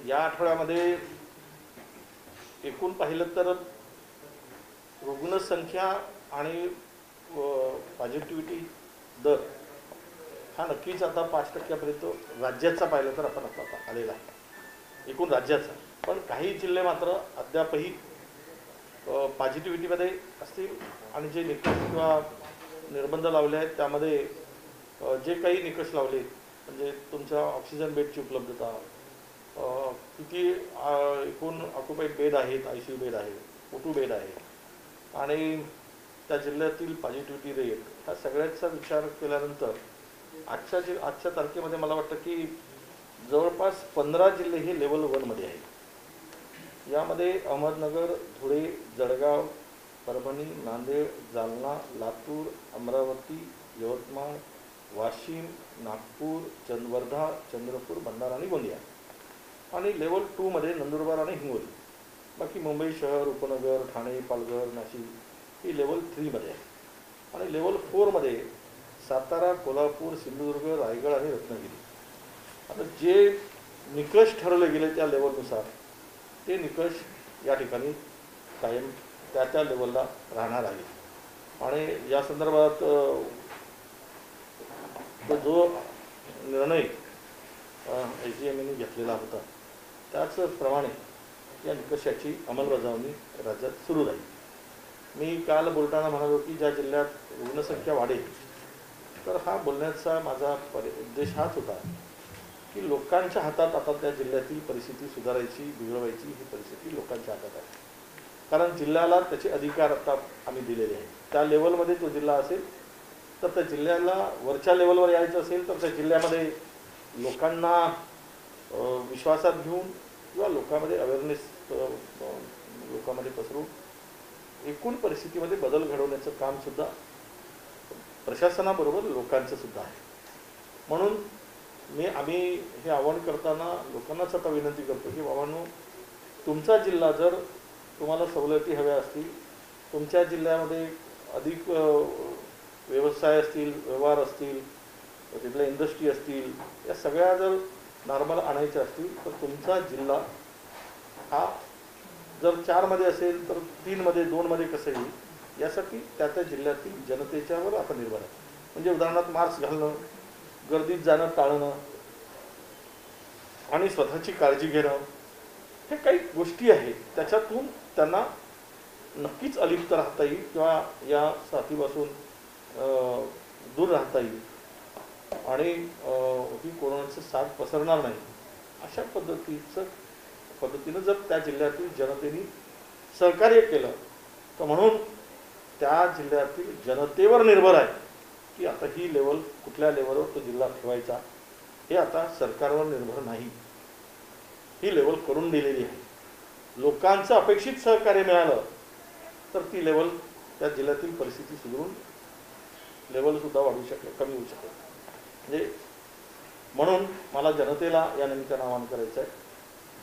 या आठवड्यामध्ये एकूण पाहिलं तर रुग्णसंख्या आणि पॉझिटिव्हिटी दर हा नक्कीच आता 5% राज्याचा पाहिलं तर आपण आता आलेला आहे, एकूण राज्याचा. पण काही जिल्हे मात्र अद्यापही पॉझिटिव्हिटीमध्ये असतील आणि जे निकष किंवा निर्बंध लावले आहेत त्यामध्ये जे काही निकष लावले म्हणजे तुमच्या ऑक्सिजन बेडची उपलब्धता, किती एकूण ऑक्युपाईड बेड आहेत, ICU बेड आहे, O2 बेड आहे आणि त्या जिल्ह्यातील पॉझिटिव्हिटी रेट ह्या सगळ्याचा विचार केल्यानंतर आजच्या तारखेमध्ये मला वाटतं की जवळपास 15 जिल्हे हे लेवल 1मध्ये आहेत. यामध्ये अहमदनगर, धुळे, जळगाव, परभणी, नांदेड, जालना, लातूर, अमरावती, यवतमाळ, वाशिम, नागपूर, वर्धा, चंद्रपूर, भंडारा आणि गोंदिया. आणि लेवल 2मध्ये नंदुरबार आणि हिंगोली. बाकी मुंबई शहर, उपनगर, ठाणे, पालघर, नाशिक ही लेवल 3मध्ये आहे. आणि लेवल 4मध्ये सातारा, कोल्हापूर, सिंधुदुर्ग, रायगड आणि रत्नागिरी. आता जे निकष ठरवले गेले त्या लेवलनुसार ते निकष या ठिकाणी कायम त्या लेवलला राहणार आहे. आणि या संदर्भात जो निर्णय SDMने घेतलेला होता त्याचप्रमाणे या निकषाची अंमलबजावणी राज्यात सुरू राहील. मी काल बोलताना म्हणालो की ज्या जिल्ह्यात रुग्णसंख्या वाढेल तर हा बोलण्याचा माझा उद्देश हाच होता की लोकांच्या हातात आता त्या जिल्ह्यातील परिस्थिती सुधारायची, बिघडवायची ही परिस्थिती लोकांच्या हातात आहे. कारण जिल्ह्याला त्याचे अधिकार आता आम्ही दिलेले आहेत. त्या लेवलमध्ये तो जिल्हा असेल तर त्या जिल्ह्याला वरच्या लेवलवर यायचं असेल तर त्या जिल्ह्यामध्ये लोकांना विश्वासात घेऊन किंवा लोकांमध्ये अवेअरनेस लोकांमध्ये पसरून एकूण परिस्थितीमध्ये बदल घडवण्याचं कामसुद्धा प्रशासनाबरोबर लोकांचं सुद्धा आहे. म्हणून आम्ही हे आवाहन करताना लोकांनाच आता विनंती करतो की बाबांनो, तुमचा जिल्हा जर तुम्हाला सवलती हव्या असतील, तुमच्या जिल्ह्यामध्ये अधिक व्यवसाय असतील, व्यवहार असतील, तिथल्या इंडस्ट्री असतील, या सगळ्या जर नॉर्मल आणायच्या असतील तर तुमचा जिल्हा हा जर 4मध्ये असेल तर 3मध्ये, 2मध्ये कसं येईल यासाठी त्या जिल्ह्यातील जनतेच्यावर आता निर्भर आहे. म्हणजे उदाहरणार्थ मास्क घालणं, गर्दीत जाणं टाळणं आणि स्वतःची काळजी घेणं, हे काही गोष्टी आहेत त्याच्यातून त्यांना नक्कीच अलिप्त राहता येईल किंवा या साथीपासून दूर राहता येईल आणि ही कोरोनाची साथ पसरणार नाही अशा पद्धतीनं जर त्या जिल्ह्यातील जनतेने सहकार्य केलं तर म्हणून त्या जिल्ह्यातील जनतेवर निर्भर आहे की आता ही लेवल कुठल्या लेवलवर तो जिल्हा ठेवायचा, हे आता सरकारवर निर्भर नाही. ही लेवल करून दिलेली आहे. लोकांचं अपेक्षित सहकार्य मिळालं तर ती लेवल त्या जिल्ह्यातील परिस्थिती सुधारून लेवलसुद्धा वाढू शकेल, कमी होऊ शकेल. म्हणजे म्हणून मला जनतेला या निमित्तानं आवाहन करायचं आहे,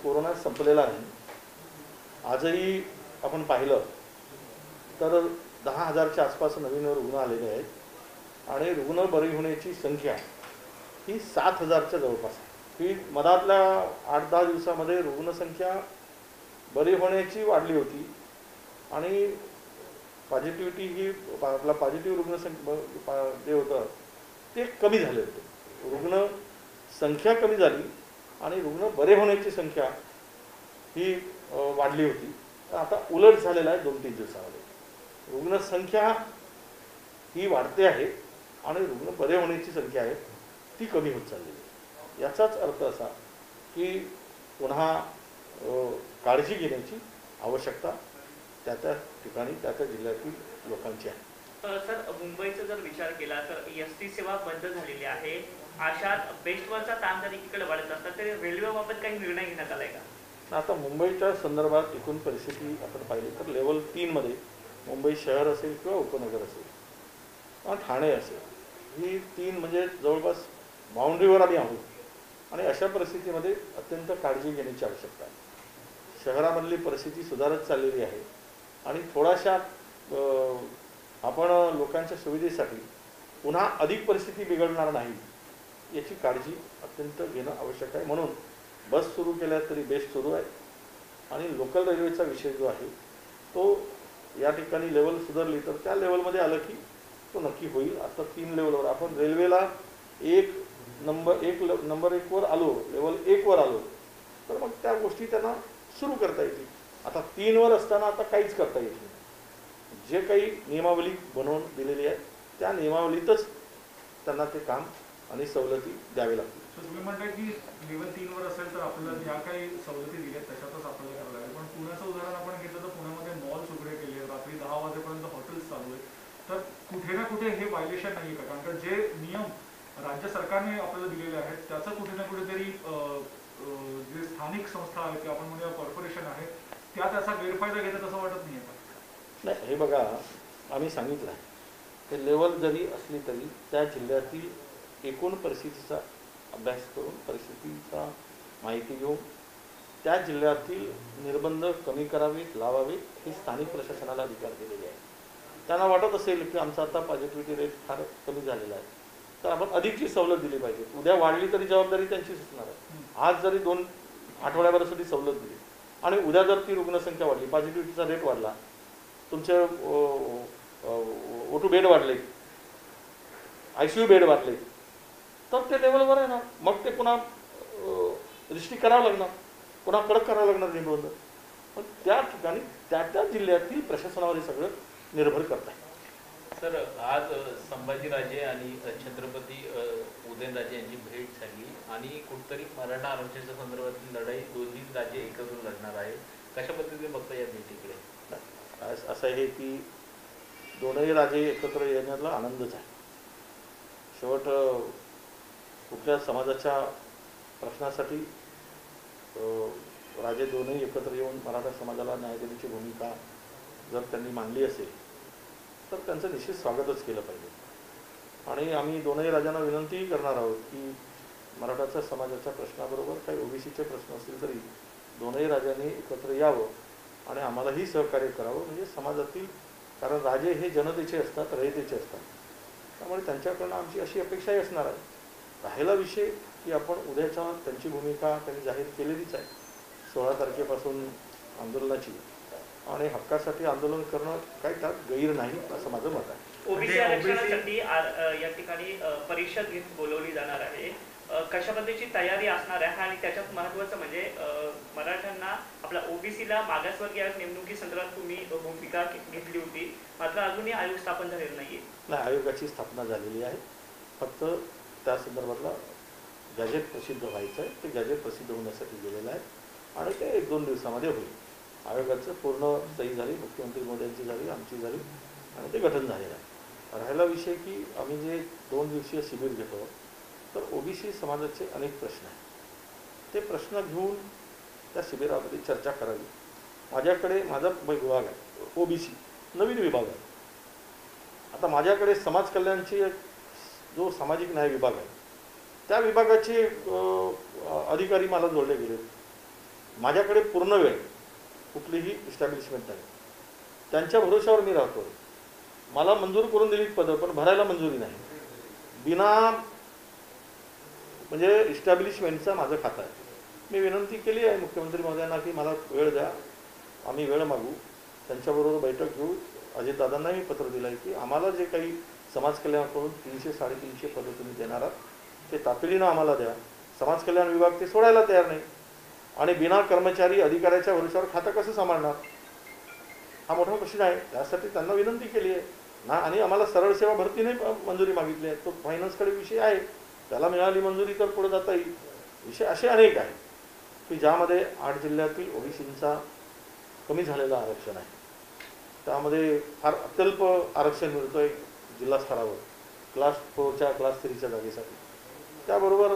कोरोना संपलेला नाही. आजही आपण पाहिलं तर 10,000च्या आसपास नवीन रुग्ण आलेले आहेत आणि रुग्ण बरी होण्याची संख्या ही 7,000च्या जवळपास आहे. ही मधातल्या 8-10 दिवसामध्ये रुग्णसंख्या बरी होण्याची वाढली होती आणि पॉझिटिव्हिटी ही आपला पॉझिटिव्ह रुग्णसंख्या जे होतं ते कमी झाले होते. रुग्ण संख्या कमी झाली आणि रुग्ण बरे होण्याची संख्या ही वाढली होती. आता उलट झालेला आहे 2-3 दिवसामध्ये. रुग्णसंख्या ही वाढते आहे आणि रुग्ण बरे होण्याची संख्या आहे ती कमी होत चाललेली आहे. याचाच अर्थ असा की पुन्हा काळजी घेण्याची आवश्यकता त्या ठिकाणी त्या जिल्ह्यातील लोकांची आहे. सर, मुंबईचा जर विचार केला तर ST सेवा बंद झालेली आहे. अशात बेस्टवरचा ताण जर एकीकडे वाढत असता तर रेल्वेबाबत काही निर्णय घेण्यात आलाय का? आता मुंबईच्या संदर्भात एकूण परिस्थिती आपण पाहिली तर लेवल 3मध्ये मुंबई शहर असेल किंवा उपनगर असेल किंवा ठाणे असेल, ही 3 म्हणजे जवळपास बाउंड्रीवर आम्ही आहोत आणि अशा परिस्थितीमध्ये अत्यंत काळजी घेण्याची आवश्यकता आहे. शहरामधली परिस्थिती सुधारत चाललेली आहे आणि थोड्याशा आपण लोकांच्या सुविधेसाठी पुन्हा अधिक परिस्थिती बिघडणार नाही याची काळजी अत्यंत घेणं आवश्यक आहे. म्हणून बस सुरू केल्या तरी बेस्ट सुरू आहे. आणि लोकल रेल्वेचा विषय जो आहे तो या ठिकाणी लेवल सुधारली तर त्या लेवलमध्ये आलं की तो नक्की होईल. आता 3 लेवलवर आपण रेल्वेला नंबर 1 वर आलो, लेवल 1 वर आलो तर मग त्या गोष्टी त्यांना सुरू करता येतील. आता 3 वर असताना आता काहीच करता येत नाही. जे काही नियमावली बनवून दिलेली आहे त्या नियमावलीतच त्यांना ते काम आणि सवलती द्यावे लागतील. तुम्ही म्हणताय की लेवल 3 वर असेल तर आपल्याला ज्या काही सवलती दिल्या त्याच्यातच आपल्याला करावं लागेल. पण पुण्याचं उदाहरण आपण घेतलं तर पुण्यामध्ये मॉल्स उघडे केले, रात्री 10 वाजेपर्यंत हॉटेल्स चालू आहेत. तर कुठे ना कुठे हे व्हायलेशन नाही का? कारण का जे नियम राज्य सरकारने आपल्याला दिलेले आहेत त्याचं कुठे ना कुठेतरी जे स्थानिक संस्था आहेत किंवा आपण म्हणूया कॉर्पोरेशन आहे त्याचा गैरफायदा घेतात असं वाटत नाही का? नाही, हे बघा, आम्ही सांगितलं आहे ते लेवल जरी असली तरी त्या जिल्ह्यातील एकूण परिस्थितीचा अभ्यास करून परिस्थितीचा माहिती घेऊन त्या जिल्ह्यातील निर्बंध कमी करावेत लावावेत हे स्थानिक प्रशासनाला अधिकार दिलेले आहे. त्यांना वाटत असेल की आमचा आता पॉझिटिव्हिटी रेट फार कमी झालेला आहे तर आपण अधिकची सवलत दिली पाहिजे. उद्या वाढली तरी जबाबदारी त्यांचीच असणार आहे. आज जरी 2 आठवड्याभरासाठी सवलत दिली आणि उद्या जर ती रुग्णसंख्या वाढली, पॉझिटिव्हिटीचा रेट वाढला, तुमचे O2 बेड वाढले, ICU बेड वाढले तर ते लेवलवर आहे ना, मग ते पुन्हा रिस्ट्रिक्ट करावं लागणार, पुन्हा कडक करावं लागणार निर्बंध. पण त्या ठिकाणी त्या जिल्ह्यातील प्रशासनावर हे सगळं निर्भर करत आहे. सर, आज संभाजीराजे आणि छत्रपती उदयनराजे यांची भेट झाली आणि कुठतरी मराठा आरक्षणाच्या संदर्भातील लढाई दोन्ही राजे एकत्र लढणार आहे. कशा पद्धतीने बघता या भेटीकडे? असं आहे की दोनही राजे एकत्र येण्याला आनंदच आहे. शेवट कुठल्या समाजाच्या प्रश्नासाठी राजे दोनही एकत्र येऊन मराठा समाजाला न्याय देण्याची भूमिका जर त्यांनी मांडली असेल तर त्यांचं निश्चित स्वागतच केलं पाहिजे. आणि आम्ही दोनही राजांना विनंतीही करणार आहोत की मराठा समाजाच्या प्रश्नाबरोबर काही OBCचे प्रश्न असतील तरी दोनही राजांनी एकत्र यावं आणि आम्हालाही सहकार्य करावं. म्हणजे समाजातील, कारण राजे हे जनतेचे असतात, रयतेचे असतात, त्यामुळे त्यांच्याकडनं आमची अशी अपेक्षाही असणार आहे. राहिला विषय की आपण उद्याच्या त्यांची भूमिका त्यांनी जाहीर केलेलीच आहे 16 तारखेपासून आंदोलनाची, आणि हक्कासाठी आंदोलन करणं काही त्यात गैर नाही असं माझं मत आहे. ओबीसी आरक्षणासाठी या ठिकाणी परिषद बोलवली जाणार आहे. कशा पद्धतीची तयारी असणार आहे आणि त्याच्यात महत्त्वाचं म्हणजे मराठ्यांना आपल्या ओबीसीला मागासवर्गीय नेमणुकी संदर्भात तुम्ही भूमिका घेतली होती, मात्र अजूनही आयोग स्थापन झालेला नाहीये. नाही, आयोगाची स्थापना झालेली आहे. फक्त त्या संदर्भातला गॅजेट प्रसिद्ध व्हायचं आहे. ते गॅजेट प्रसिद्ध होण्यासाठी गेलेलं आहे आणि ते 1-2 दिवसामध्ये होईल. आयोगाचं पूर्ण सही झाली, मुख्यमंत्री मोदींची झाली, आमची झाली आणि ते गठन झालेलं आहे. राहिला विषय की आम्ही जे 2 दिवसीय शिबिर घेतो तर OBC समाजाचे अनेक प्रश्न आहेत. ते प्रश्न घेऊन त्या शिबिरामध्ये चर्चा करावी. माझ्याकडे माझा विभाग आहे OBC, नवीन विभाग आहे. आता माझ्याकडे समाज कल्याणची जो सामाजिक न्याय विभाग आहे त्या विभागाचे अधिकारी मला जोडले गेले. माझ्याकडे पूर्ण वेळ कुठलीही इस्टॅब्लिशमेंट नाही, त्यांच्या भरोशावर मी राहतो. मला मंजूर करून दिलीत पदं पण भरायला मंजुरी नाही. बिना म्हणजे इस्टॅब्लिशमेंटचा माझं खातं आहे. मी विनंती केली आहे मुख्यमंत्री महोदयांना की मला वेळ द्या, आम्ही वेळ मागू, त्यांच्याबरोबर बैठक घेऊ. अजितदादांनाही पत्र दिलं आहे की आम्हाला जे काही समाज कल्याणाकडून 300-350 पदं तुम्ही देणार आहात ते तातडीनं आम्हाला द्या. समाज कल्याण विभाग ते सोडायला तयार नाही आणि बिना कर्मचारी अधिकाऱ्याच्या भरोशावर खातं कसं सांभाळणार हा मोठा प्रश्न आहे. त्यासाठी त्यांना विनंती केली आहे ना. आणि आम्हाला सरळ सेवा भरतीने मंजुरी मागितली आहे. तो फायनान्सकडे विषय आहे, त्याला मिळाली मंजुरी तर पुढे जाता येईल. विषय असे अनेक आहेत की ज्यामध्ये 8 जिल्ह्यातील OBCंचा कमी झालेलं आरक्षण आहे. त्यामध्ये फार अत्यल्प आरक्षण मिळतो आहे जिल्हा स्तरावर क्लास 4च्या क्लास 3च्या जागेसाठी. त्याबरोबर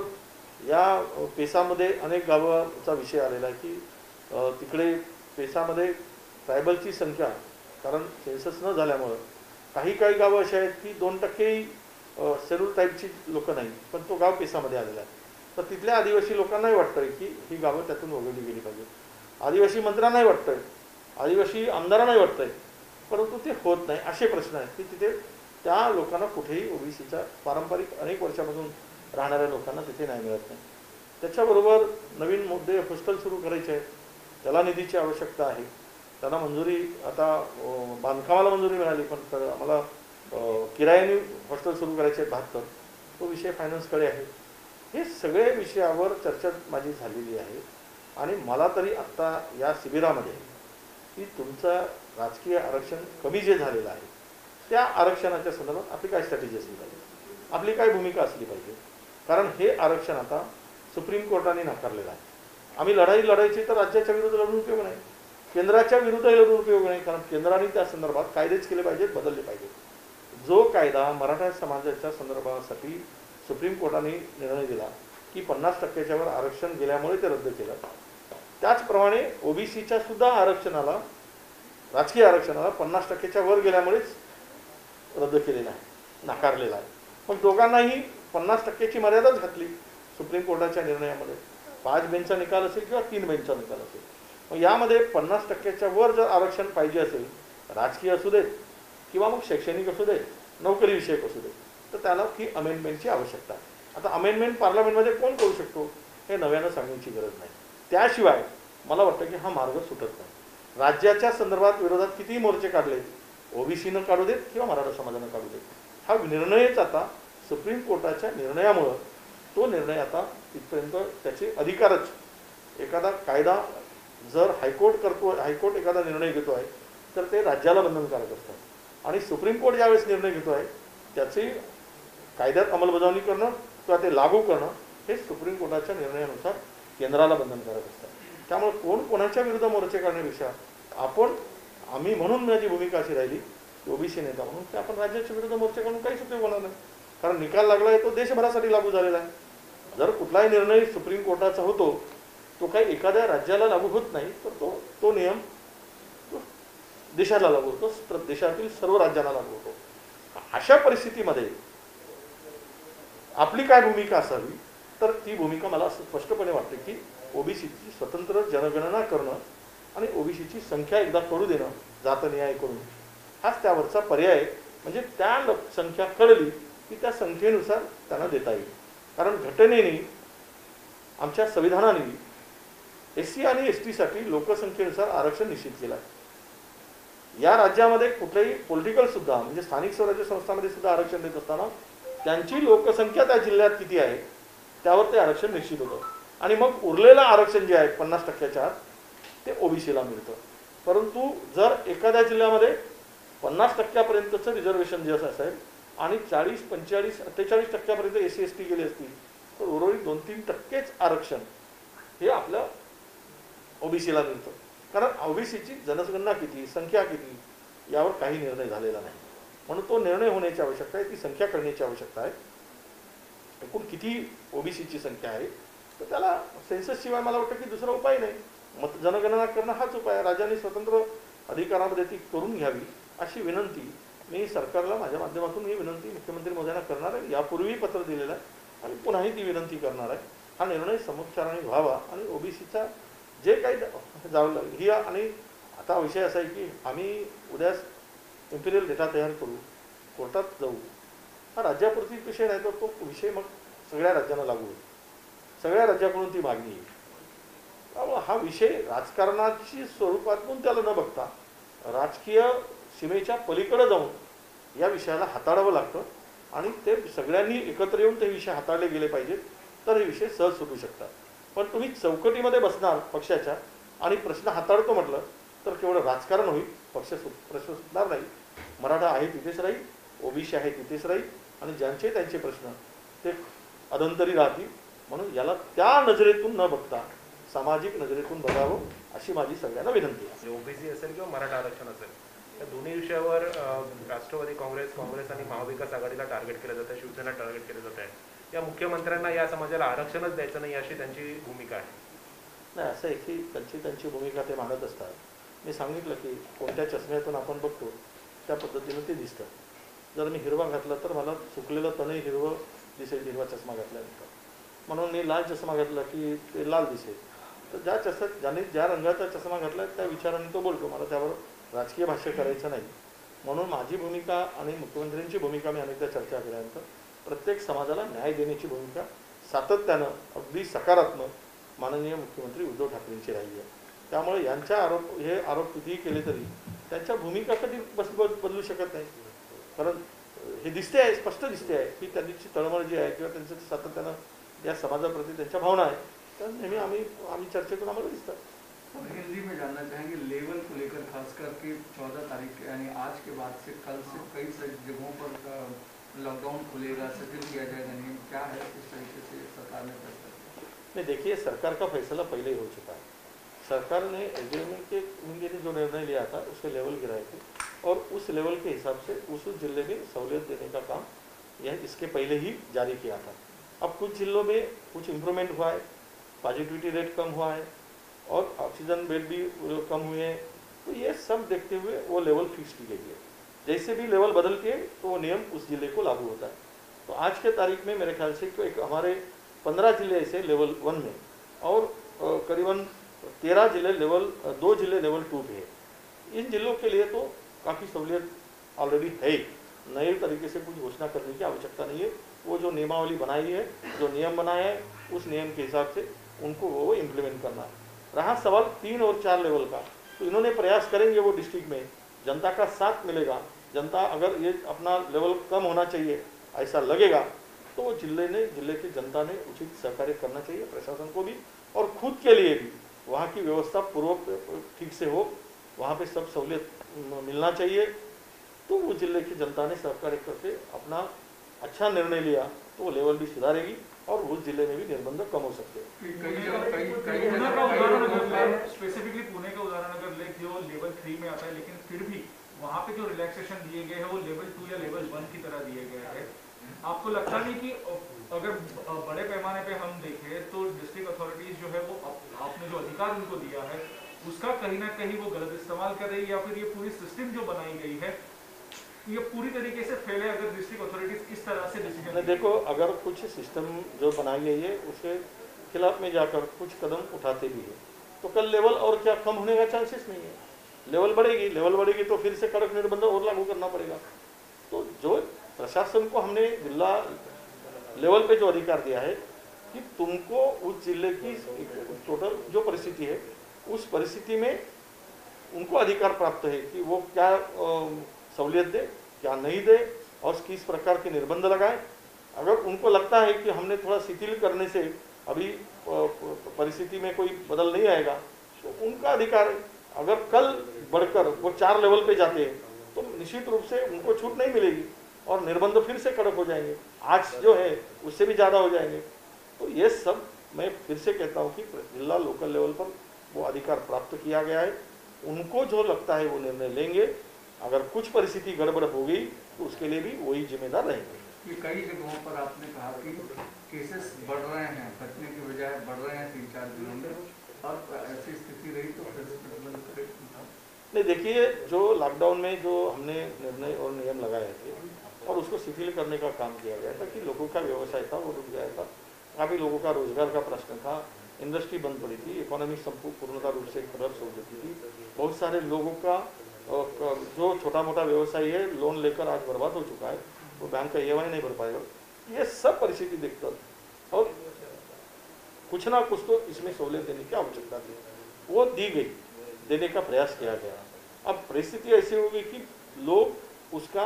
या पेसामध्ये अनेक गावाचा विषय आलेला आहे की तिकडे पेसामध्ये ट्रायबलची संख्या, कारण सेन्सस न झाल्यामुळं काही गावं अशी आहेत की 2%ही शेड्यूल टाईपची लोकं नाही, पण तो गाव पेसामध्ये आलेला आहे. तर तिथल्या आदिवासी लोकांनाही वाटतंय की ही गावं त्यातून वगळली गेली पाहिजे. आदिवासी मंत्र्यांनाही वाटतंय, आदिवासी आमदारांनाही वाटतंय, परंतु ते होत नाही. असे प्रश्न आहेत की तिथे त्या लोकांना कुठेही OBCच्या पारंपरिक अनेक वर्षापासून राहणाऱ्या लोकांना तिथे न्याय मिळत नाही. त्याच्याबरोबर नवीन मुद्दे हॉस्टेल सुरू करायचे आहेत, त्याला निधीची आवश्यकता आहे. त्यांना मंजुरी आता बांधकामाला मंजुरी मिळाली, पण आम्हाला किरायाने हॉस्टेल सुरू करायचे आहेत 72, तो विषय फायनान्सकडे आहे. हे सगळे विषयावर चर्चा माझी झालेली आहे. आणि मला तरी आत्ता या शिबिरामध्ये की तुमचं राजकीय आरक्षण कमी जे झालेलं आहे त्या आरक्षणाच्या संदर्भात आपली काय स्ट्रॅटेजी असली पाहिजे, आपली काय भूमिका असली पाहिजे. कारण हे आरक्षण आता सुप्रीम कोर्टाने नाकारलेलं आहे. आम्ही लढाई लढायची तर राज्याच्या विरुद्ध लढून उपयोग नाही, केंद्राच्या विरुद्ध लढून उपयोग नाही. कारण केंद्राने त्या संदर्भात कायदेच केले पाहिजेत, बदलले पाहिजेत. जो कायदा मराठा समाजाच्या संदर्भासाठी सुप्रीम कोर्टाने निर्णय दिला की 50%च्या वर आरक्षण गेल्यामुळे ते रद्द केलं, त्याचप्रमाणे ओबीसीच्या सुद्धा आरक्षणाला, राजकीय आरक्षणाला 50%च्या वर गेल्यामुळेच रद्द केलेलं आहे, नाकारलेलं आहे. पण दोघांनाही 50%ची मर्यादाच घातली सुप्रीम कोर्टाच्या निर्णयामध्ये. 5 बेंचचा निकाल असेल किंवा 3 बेंचचा निकाल असेल. मग यामध्ये 50%च्या वर जर आरक्षण पाहिजे असेल, राजकीय असू देत किंवा मग शैक्षणिक असू देत, नोकरी विषयक असू देत, तर त्याला ही अमेंडमेंटची आवश्यकता आहे. आता अमेंडमेंट पार्लमेंटमध्ये कोण करू शकतो हे नव्यानं सांगण्याची गरज नाही. त्याशिवाय मला वाटतं की हा मार्ग सुटत नाही. राज्याच्या संदर्भात विरोधात कितीही मोर्चे काढले, ओबीसीनं काढू देत किंवा मराठा समाजानं काढू देत, हा निर्णयच आता सुप्रीम कोर्टाच्या निर्णयामुळं, तो निर्णय आता इथपर्यंत त्याचे अधिकारच, एखादा कायदा जर हायकोर्ट एखादा निर्णय घेतो आहे तर ते राज्याला बंधनकारक असतात. आणि सुप्रीम कोर्ट ज्यावेळेस निर्णय घेतो आहे त्याची कायद्यात अंमलबजावणी करणं किंवा ते लागू करणं हे सुप्रीम कोर्टाच्या निर्णयानुसार केंद्राला बंधनकारक असतात. त्यामुळे कोण कोणाच्या विरुद्ध मोर्चे काढण्यापेक्षा आम्ही म्हणून माझी भूमिका अशी राहिली ओबीसी नेता म्हणून की आपण राज्याच्या विरुद्ध मोर्चे काढून काहीच उपयोग होणार नाही. कारण निकाल लागला आहे तो देशभरासाठी लागू झालेला आहे. जर कुठलाही निर्णय सुप्रीम कोर्टाचा होतो तो काही एखाद्या राज्याला लागू होत नाही, तर तो नियम देशाला लागू होतो, देशातील सर्व राज्यांना लागू होतो. अशा परिस्थितीमध्ये आपली काय भूमिका असावी, तर ती भूमिका मला असं स्पष्टपणे वाटते की ओबीसीची स्वतंत्र जनगणना करणं आणि ओबीसीची संख्या एकदा कळू देणं, जातनिहाय करून, हाच त्यावरचा पर्याय. म्हणजे त्या संख्या कळली की त्या संख्येनुसार त्यांना देता येईल. कारण घटनेने, आमच्या संविधानाने एससी आणि एसटीसाठी लोकसंख्येनुसार आरक्षण निश्चित केलं आहे. या राज्यामध्ये कुठल्याही पॉलिटिकल सुद्धा म्हणजे स्थानिक स्वराज्य संस्थांमध्ये सुद्धा आरक्षण देत असताना त्यांची लोकसंख्या त्या जिल्ह्यात किती आहे त्यावर ते आरक्षण निश्चित होतं. आणि मग उरलेलं आरक्षण जे आहे 50%च्या आत ते ओबीसीला मिळतं. परंतु जर एखाद्या जिल्ह्यामध्ये 50%पर्यंतचं रिझर्वेशन जे असेल आणि 40, 45, 48% एससी एसटी गेले असतील तर उर्वरित 2-3% आरक्षण हे आपल्या ओबीसीला मिळतं. कारण ओबीसीची जनगणना किती, संख्या किती यावर काही निर्णय झालेला नाही. म्हणून तो निर्णय होण्याची आवश्यकता आहे, ती संख्या करण्याची आवश्यकता आहे. एकूण किती ओबीसीची संख्या आहे तर त्याला सेन्सस शिवाय मला वाटतं की दुसरा उपाय नाही. जनगणना करणं हाच उपाय आहे. राज्यांनी स्वतंत्र अधिकारामध्ये ती करून घ्यावी अशी विनंती मी सरकारला माझ्या माध्यमातून ही विनंती मुख्यमंत्री महोदयांना करणार आहे. यापूर्वी पत्र दिलेलं आहे आणि पुन्हाही ती विनंती करणार आहे. हा निर्णय समुपचाराने व्हावा आणि ओबीसीचा जे काही जावलं ही. आणि आता विषय असा आहे की आम्ही उद्या इम्पिरियल डेटा तयार करू, कोर्टात जाऊ. हा राज्यापुरती विषय नाही तर तो विषय मग सगळ्या राज्यांना लागू होईल, सगळ्या राज्याकडून ती मागणी येईल. त्यामुळे हा विषय राजकारणाची स्वरूपातून त्याला न बघता राजकीय सीमेच्या पलीकडे जाऊन या विषयाला हाताळावं लागतं आणि ते सगळ्यांनी एकत्र येऊन ते विषय हाताळले गेले पाहिजेत, तर हे विषय सहज सुटू शकतात. पण तुम्ही चौकटीमध्ये बसणार पक्षाच्या आणि प्रश्न हाताळतो म्हटलं तर केवढं राजकारण होईल, प्रश्न सुटणार नाही. मराठा आहे तिथेच राहील, ओबीसी आहे तिथेच राहील आणि ज्यांचे त्यांचे प्रश्न ते अदंतरी राहतील. म्हणून याला त्या नजरेतून न बघता सामाजिक नजरेतून बघावं अशी माझी सगळ्यांना विनंती आहे. ओबीसी असेल किंवा मराठा आरक्षण असेल, या दोन्ही विषयावर राष्ट्रवादी काँग्रेस आणि महाविकास आघाडीला टार्गेट केलं जातं, शिवसेना टार्गेट केलं जात आहे. या मुख्यमंत्र्यांना या समाजाला आरक्षणच द्यायचं नाही अशी त्यांची भूमिका आहे. नाही, असं आहे की त्यांची भूमिका ते मांडत असतात. मी सांगितलं की कोणत्या चष्म्यातून आपण बघतो त्या पद्धतीनं ते दिसतं. जर मी हिरवा घातला तर मला चुकलेलं तणही हिरवं दिसेल हिरवा चष्मा घातल्यानंतर, म्हणून मी लाल चष्मा घातला की ते लाल दिसेल. तर ज्याने ज्या रंगाचा चष्मा घातला त्या विचाराने तो बोलतो. मला त्यावर राजकीय भाष्य करायचं नाही. म्हणून माझी भूमिका आणि मुख्यमंत्र्यांची भूमिका मी अनेकदा चर्चा केल्यानंतर प्रत्येक समाजाला न्याय देण्याची भूमिका सातत्यानं अगदी सकारात्मक माननीय मुख्यमंत्री उद्धव ठाकरेंची राहिली आहे. त्यामुळे यांच्या हे आरोप कितीही केले तरी त्यांच्या भूमिका कधी बदलू शकत नाही. कारण हे दिसते आहे, स्पष्ट दिसते आहे की त्यांची तळमळ जी आहे किंवा त्यांचं सातत्यानं या समाजाप्रती त्यांच्या भावना आहे, तर नेहमी आम्ही चर्चेतून आम्हाला दिसतात. अनिल जी, मैं जानना चाहेंगे लेवल को लेकर, खास करके 14 तारीख यानी आज के बाद से कल से कई सारी जगहों पर लॉकडाउन खुलेगा, शिथिल किया जाएगा नियम, क्या है इस तरीके से सरकार ने फैसला किया? नहीं, देखिए सरकार का फैसला पहले ही हो चुका है. सरकार ने एग्रीमेंट के ने जो निर्णय लिया था उसके लेवल गिराए थे और उस लेवल के हिसाब से उस जिले में सहूलियत देने का काम यह इसके पहले ही जारी किया था. अब कुछ जिलों में कुछ इम्प्रूवमेंट हुआ है, पॉजिटिविटी रेट कम हुआ है और ऑक्सीजन बेड भी कम हुए हैं. तो ये सब देखते हुए वो लेवल फिक्स की गई है. जैसे भी लेवल बदलती है तो वो नियम उस जिले को लागू होता है. तो आज के तारीख में मेरे ख्याल से तो एक हमारे 15 जिले ऐसे लेवल 1 में और करीबन 13 जिले लेवल 2 जिले लेवल 2 पे है. इन जिलों के लिए तो काफ़ी सहूलियत ऑलरेडी है. नए तरीके से कुछ घोषणा करने की आवश्यकता नहीं है. वो जो नियमावली बनाई है, जो नियम बनाया है, उस नियम के हिसाब से उनको वो इम्प्लीमेंट करना है. रहा सवाल 3 और 4 लेवल का, तो इन्होंने प्रयास करेंगे वो डिस्ट्रिक्ट में, जनता का साथ मिलेगा. जनता अगर ये अपना लेवल कम होना चाहिए ऐसा लगेगा तो वो जिले की जनता ने उचित सहकार्य करना चाहिए, प्रशासन को भी और खुद के लिए भी. वहाँ की व्यवस्था पूर्वक ठीक से हो, वहाँ पे सब सहूलियत मिलना चाहिए. तो वो जिले की जनता ने सहकार्य करके अपना अच्छा निर्णय लिया तो वो लेवल भी सुधारेगी और उस जिले में भी निर्बंध कम हो सकते हैं. स्पेसिफिकली पुणे का उदाहरण अगर ले, जो लेवल 3 में आता है लेकिन फिर भी वहाँ पे जो रिलैक्सेशन दिए गए हैं वो लेवल 2 या लेवल 1 की तरह दिए गए हैं. आपको लगता नहीं कि अगर बड़े पैमाने पे हम देखें तो डिस्ट्रिक्ट अथॉरिटीज जो है वो आपने जो अधिकार उनको दिया है उसका कहीं ना कहीं वो गलत इस्तेमाल कर रही है, या फिर ये पूरी सिस्टम जो बनाई गई है ये पूरी तरीके से फेल है अगर डिस्ट्रिक्ट अथॉरिटीज इस तरह से डिसीजन? देखो, अगर कुछ सिस्टम जो बनाई गई है उसके खिलाफ में जाकर कुछ कदम उठाते भी है तो कल लेवल और क्या कम होने का चांसेस नहीं है. लेवल बढ़ेगी तो फिर से कड़क निर्बंध और लागू करना पड़ेगा. तो जो प्रशासन को हमने जिला लेवल पे जो अधिकार दिया है कि तुमको उस जिले की टोटल जो परिस्थिति है उस परिस्थिति में उनको अधिकार प्राप्त है कि वो क्या सहूलियत दे, क्या नहीं दे और किस प्रकार के निर्बंध लगाए. अगर उनको लगता है कि हमने थोड़ा शिथिल करने से अभी परिस्थिति में कोई बदल नहीं आएगा तो उनका अधिकार है. अगर कल बढ़कर वो 4 लेवल पे जाते हैं तो निश्चित रूप से उनको छूट नहीं मिलेगी और निर्बंध फिर से कड़क हो जाएंगे. आज जो है उससे भी ज़्यादा हो जाएंगे. तो ये सब मैं फिर से कहता हूँ कि जिला लोकल लेवल पर वो अधिकार प्राप्त किया गया है. उनको जो लगता है वो निर्णय लेंगे. अगर कुछ परिस्थिति गड़बड़ हो गई तो उसके लिए भी वही जिम्मेदार रहेंगे. कि कई जगहों पर आपने कहा कि केसेस बढ़ रहे हैं, घटने की बजाय बढ़ रहे हैं 3-4 दिनों में, और ऐसी स्थिति रही तो फिर प्रतिबंध करें? नहीं, देखिए, जो लॉकडाउन में जो हमने निर्णय और नियम लगाए थे और उसको शिथिल करने का काम किया गया था कि लोगों का व्यवसाय था वो रुक गया था. काफ़ी लोगों का रोजगार का प्रश्न था, इंडस्ट्री बंद पड़ी थी, इकोनॉमी पूर्णतः रूप से खराब हो चुकी थी. बहुत सारे लोगों का जो छोटा मोटा व्यवसाय है लोन लेकर आज बर्बाद हो चुका है, वो बैंक का EMI नहीं भर पाएगा. ये सब परिस्थिति देखकर और कुछ ना कुछ तो इसमें सहूलियत देने की आवश्यकता थी, वो दी गई, देने का प्रयास किया गया. अब परिस्थिति ऐसी होगी कि लोग उसका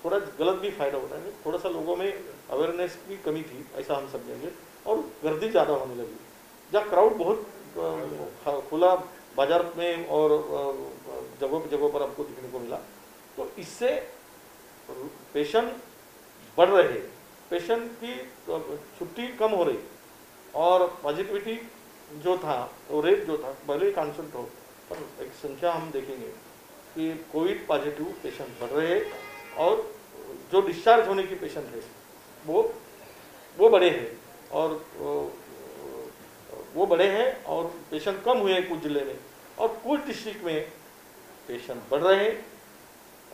थोड़ा गलत भी फायदा उठाएंगे. है, थोड़ा सा लोगों में अवेयरनेस की कमी थी ऐसा हम समझेंगे और गर्दी ज़्यादा होने लगी. जहाँ क्राउड बहुत खुला बाजार में और जगहों पर आपको दिखने को मिला, तो इससे पेशेंट बढ़ रहे, पेशेंट की छुट्टी कम हो रही और पॉजिटिविटी जो था वो रेट जो था पहले ही कांस्टेंट हो, पर एक संख्या हम देखेंगे कि कोविड पॉजिटिव पेशेंट बढ़ रहे और जो डिस्चार्ज होने की पेशेंट है वो बड़े हैं और पेशेंट कम हुए हैं कुछ जिले में और कुछ डिस्ट्रिक्ट में पेशेंट बढ़ रहे हैं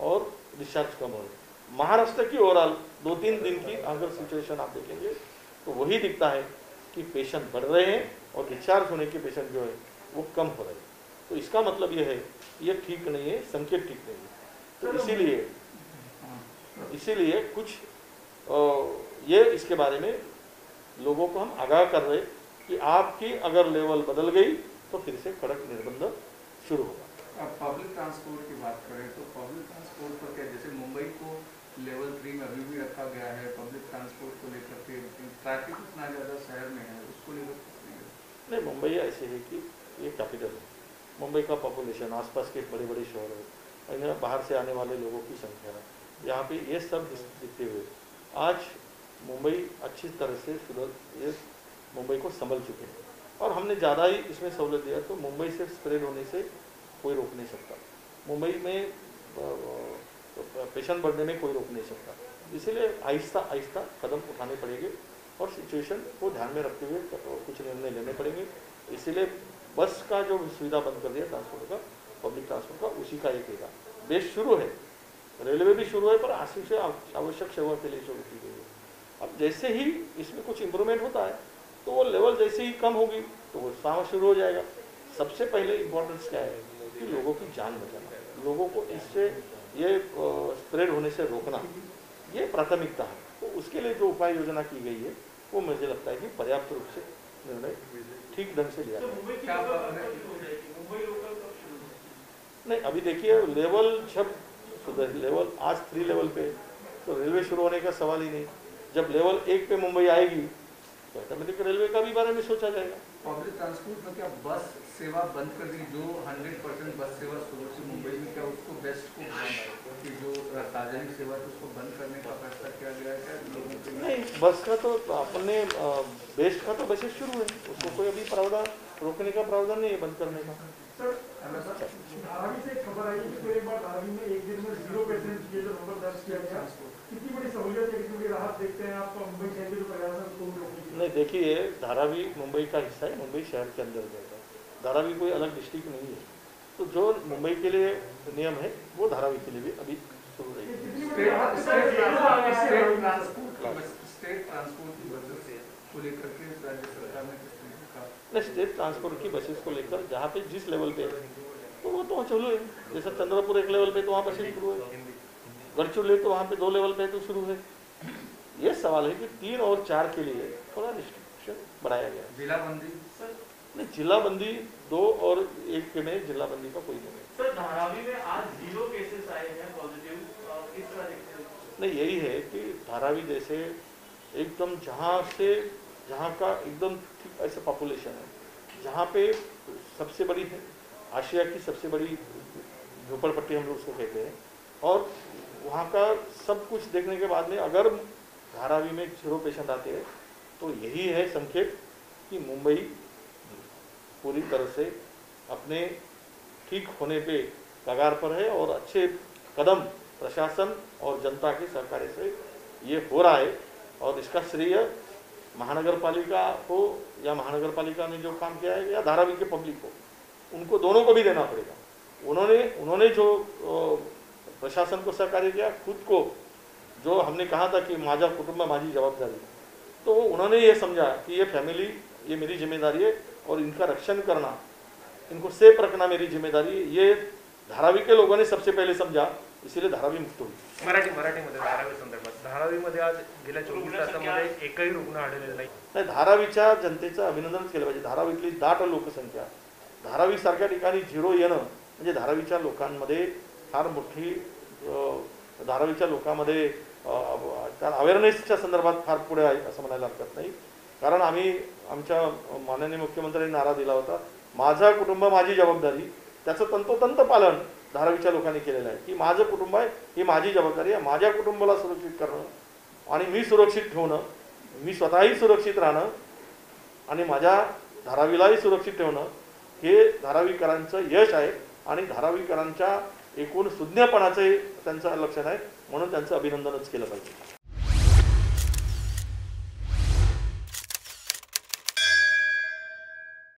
और डिस्चार्ज कम हो रहे हैं. महाराष्ट्र की ओवरऑल 2-3 दिन की अगर सिचुएशन आप देखेंगे तो वही दिखता है कि पेशेंट बढ़ रहे हैं और डिस्चार्ज होने के पेशेंट जो है वो कम हो रहे हैं. तो इसका मतलब ये है ये ठीक नहीं है, संकेत ठीक नहीं है. तो इसीलिए कुछ ये इसके बारे में लोगों को हम आगाह कर रहे कि आपकी अगर लेवल बदल गई तो फिर से कड़क निर्बंध शुरू होगा। अब पब्लिक ट्रांसपोर्ट की बात करें तो पब्लिक ट्रांसपोर्ट पर क्या, जैसे मुंबई को लेवल 3 में अभी भी रखा गया है, पब्लिक ट्रांसपोर्ट को लेकर के ट्रैफिक इतना ज़्यादा शहर में है, उसको लेकर नहीं, मुंबई ऐसे है कि ये कैपिटल है, मुंबई का पॉपुलेशन, आसपास के बड़े बड़े शहर है, इनमें बाहर से आने वाले लोगों की संख्या है, यहाँ पे ये सब दिखते हुए आज मुंबई अच्छी तरह से ये मुंबई को संभल चुके हैं और हमने ज़्यादा ही इसमें सहूलत दिया तो मुंबई से स्प्रेड होने से कोई रोक नहीं सकता, मुंबई में पेशेंट बढ़ने में कोई रोक नहीं सकता, इसीलिए आहिस्ता आहिस्ता कदम उठाने पड़ेंगे और सिचुएशन को ध्यान में रखते हुए कुछ निर्णय लेने पड़ेंगे। इसीलिए बस का जो सुविधा बंद कर दिया ट्रांसपोर्ट का, पब्लिक ट्रांसपोर्ट का, उसी का एक रहेगा। बेस शुरू है, रेलवे भी शुरू है, पर आवश्यक सेवा के लिए शुरू की गई है। अब जैसे ही इसमें कुछ इम्प्रूवमेंट होता है तो वो लेवल जैसे ही कम होगी तो वो काम शुरू हो जाएगा। सबसे पहले इम्पोर्टेंस क्या है कि लोगों की जान बचाना, लोगों को इससे ये स्प्रेड होने से रोकना, ये प्राथमिकता है। तो उसके लिए जो उपाय योजना की गई है वो मुझे लगता है कि पर्याप्त रूप से निर्णय ठीक ढंग से लिया गया। नहीं, अभी देखिए लेवल जब लेवल आज 3 लेवल पे तो रेलवे शुरू होने का सवाल ही नहीं। जब लेवल 1 पे मुंबई आएगी तो ऑटोमेटिक रेलवे का भी बारे में सोचा जाएगा। पब्लिक ट्रांसपोर्ट में क्या बस सेवा बंद कर दी, जो 100% बस सेवा शुरू थी मुंबई में, क्या उसको बेस्ट को कि जो सार्वजनिक सेवा थी उसको बंद करने का फैसला किया गया है क्या लोगों के? नहीं, बस का तो अपने बेस्ट का तो बसेस शुरू है, उसको कोई अभी प्रावधान रोकने का प्रावधान नहीं है बंद करने का। धारावी से खबर आई कि एक बार धारावी में एक दिन में 0% ये जो नंबर दर्ज किया गया, कितनी बड़ी सहूलियत है, कितनी बड़ी राहत देखते हैं आप मुंबई शहर के जो प्रशासन को रोकने? नहीं, देखिए धारावी मुंबई का हिस्सा है, मुंबई शहर के अंदर जाएगा, धारावी कोई अलग डिस्ट्रिक्ट नहीं है, तो जो मुंबई के लिए नियम है वो धारावी के लिए भी अभी शुरू रहेगी। स्टेट ट्रांसपोर्ट की वजह को लेकर के राज्य सरकार ने किस तरीके का नहीं, स्टेट ट्रांसपोर्ट की बसेस को लेकर जहाँ पे जिस लेवल पे तो वो तो चालू है, जैसे चंद्रपुर एक लेवल पे तो वहाँ बसेस शुरू है, गढ़चिरौली तो वहाँ पे 2 लेवल पे तो शुरू है। ये सवाल है कि 3 और 4 के लिए थोड़ा रिस्ट्रिक्शन बढ़ाया गया। जिला बंदी? नहीं, जिला बंदी 2 और 1 में जिला बंदी का कोई नहीं है। सर, धारावी में आज 0 केसेस आए हैं पॉजिटिव, किस तरह देखते हैं? नहीं, यही है कि धारावी जैसे एकदम जहाँ का एकदम ठीक ऐसे पॉपुलेशन है, जहाँ पे सबसे बड़ी है आशिया की सबसे बड़ी झोपड़पट्टी हम लोग उसको कहते हैं, और वहाँ का सब कुछ देखने के बाद में अगर धारावी में 0 पेशेंट आते हैं तो यही है संकेत कि मुंबई पूरी तरह से अपने ठीक होने पे कगार पर है और अच्छे कदम प्रशासन और जनता के सहकार्य से ये हो रहा है। और इसका श्रेय महानगर पालिका को या महानगर पालिका ने जो काम किया है या धारावी के पब्लिक को, उनको दोनों को भी देना पड़ेगा। उन्होंने जो प्रशासन को सहकार्य किया, खुद को जो हमने कहा था कि माझा कुटुंब माझी जवाबदारी, तो उन्होंने ये समझा कि ये फैमिली ये मेरी जिम्मेदारी है और इनका रक्षण करना, इनको सेफ रखना मेरी जिम्मेदारी है। ये धारावी के लोगों ने सबसे पहले समझा, इसीलिए धारावी मुक्त हुई। मराठीमध्ये धारावी संदर्भात, धारावीमध्ये आज गेल्या 24 तासामध्ये एकही रुग्ण आढळलेला नाही। धारावीच्या जनतेचं अभिनंदन केलं पाहिजे। धारावीतली दाट लोकसंख्या, धारावी सारख्या ठिकाणी 0 येणं म्हणजे धारावीच्या लोकांमध्ये फार मोठी, धारावीच्या लोकांमध्ये अवेअरनेसच्या संदर्भात फार पुढे आहे असं म्हणायला हरकत नाही। कारण आम्ही आमच्या माननीय मुख्यमंत्र्यांनी नारा दिला होता, माझा कुटुंब माझी जबाबदारी, त्याचं तंतोतंत पालन धारावीच्या लोकांनी केलेलं आहे की माझं कुटुंब आहे ही माझी जबाबदारी आहे, माझ्या कुटुंबाला सुरक्षित करणं आणि मी सुरक्षित ठेवणं, मी स्वतःही सुरक्षित राहणं आणि माझ्या धारावीलाही सुरक्षित ठेवणं, हे धारावीकरांचं यश आहे आणि धारावीकरांच्या एकूण सुज्ञपणाचे त्यांचं लक्षण आहे, म्हणून त्यांचं अभिनंदनच केलं पाहिजे।